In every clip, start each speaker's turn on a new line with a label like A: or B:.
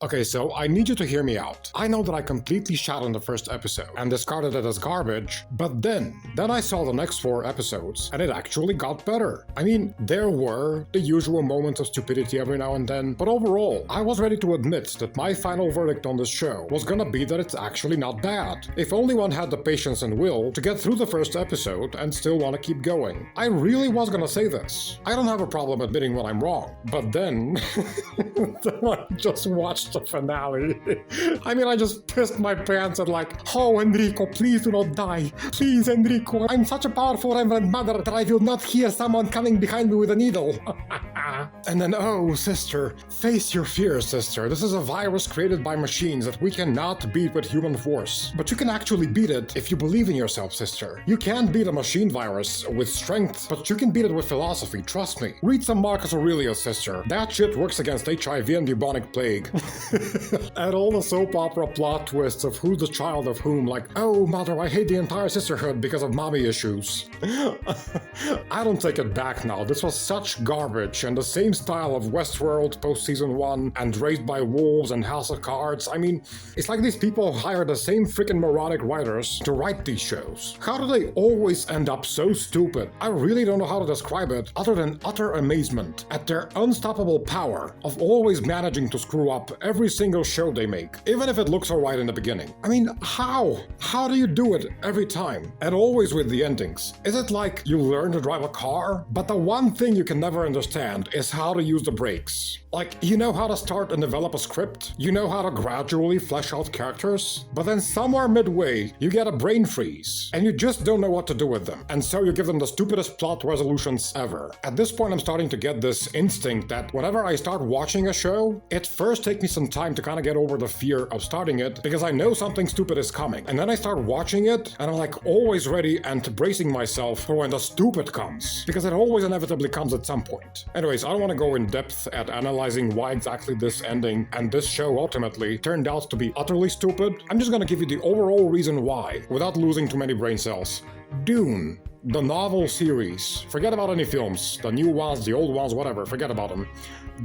A: Okay, so I need you to hear me out. I know that I completely shot on the first episode and discarded it as garbage, but then I saw the next 4 episodes and it actually got better. I mean, there were the usual moments of stupidity every now and then, but overall, I was ready to admit that my final verdict on this show was gonna be that it's actually not bad. If only one had the patience and will to get through the first episode and still want to keep going. I really was gonna say this. I don't have a problem admitting when I'm wrong, but then I just watched the finale. I mean, I just pissed my pants and like, oh, Enrico, please do not die. Please, Enrico, I'm such a powerful Reverend Mother that I will not hear someone coming behind me with a needle. And then, oh, sister, face your fears, sister. This is a virus created by machines that we cannot beat with human force. But you can actually beat it if you believe in yourself, sister. You can't beat a machine virus with strength, but you can beat it with philosophy, trust me. Read some Marcus Aurelius, sister. That shit works against HIV and bubonic plague. And all the soap opera plot twists of who's the child of whom, like, oh, mother, I hate the entire sisterhood because of mommy issues. I don't take it back now. This was such garbage, and the same style of Westworld post-season 1 and Raised by Wolves and House of Cards. I mean, it's like these people hire the same freaking moronic writers to write these shows. How do they always end up so stupid? I really don't know how to describe it other than utter amazement at their unstoppable power of always managing to screw up every single show they make, even if it looks alright in the beginning. I mean, how? How do you do it every time? And always with the endings. Is it like you learn to drive a car, but the one thing you can never understand is how to use the brakes? Like, you know how to start and develop a script? You know how to gradually flesh out characters? But then somewhere midway, you get a brain freeze, and you just don't know what to do with them. And so you give them the stupidest plot resolutions ever. At this point, I'm starting to get this instinct that whenever I start watching a show, it first takes me some time to kind of get over the fear of starting it, because I know something stupid is coming. And then I start watching it, and I'm like always ready and bracing myself for when the stupid comes, because it always inevitably comes at some point. Anyways, I don't want to go in depth at analyzing why exactly this ending and this show ultimately turned out to be utterly stupid. I'm just gonna give you the overall reason why, without losing too many brain cells. DUNE, the novel series. Forget about any films, the new ones, the old ones, whatever, forget about them.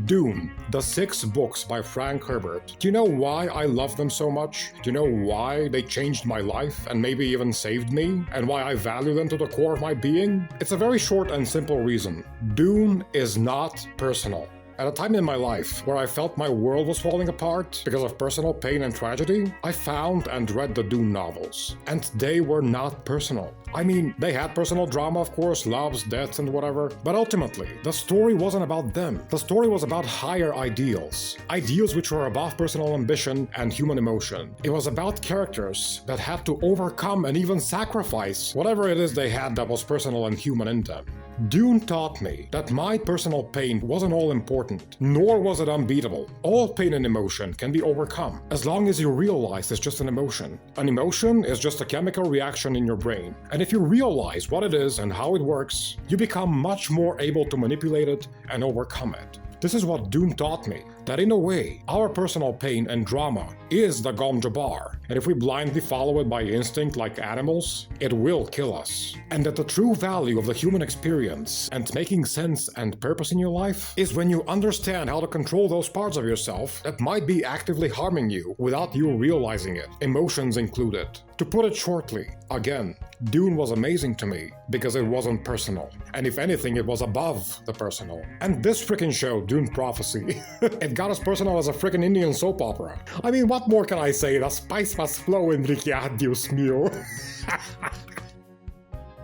A: DUNE, the 6 books by Frank Herbert. Do you know why I love them so much? Do you know why they changed my life and maybe even saved me? And why I value them to the core of my being? It's a very short and simple reason. DUNE is not personal. At a time in my life where I felt my world was falling apart because of personal pain and tragedy, I found and read the DUNE novels. And they were not personal. I mean, they had personal drama, of course, loves, deaths, and whatever, but ultimately, the story wasn't about them. The story was about higher ideals. Ideals which were above personal ambition and human emotion. It was about characters that had to overcome and even sacrifice whatever it is they had that was personal and human in them. DUNE taught me that my personal pain wasn't all important, nor was it unbeatable. All pain and emotion can be overcome, as long as you realize it's just an emotion. An emotion is just a chemical reaction in your brain, and if you realize what it is and how it works, you become much more able to manipulate it and overcome it. This is what DUNE taught me, that in a way, our personal pain and drama is the Gom Jabbar, and if we blindly follow it by instinct like animals, it will kill us. And that the true value of the human experience and making sense and purpose in your life is when you understand how to control those parts of yourself that might be actively harming you without you realizing it, emotions included. To put it shortly, again, DUNE was amazing to me because it wasn't personal. And if anything, it was above the personal. And this freaking show, DUNE Prophecy, it got as personal as a freaking Indian soap opera. I mean, what more can I say? The spice must flow, Enrique, Dios mío.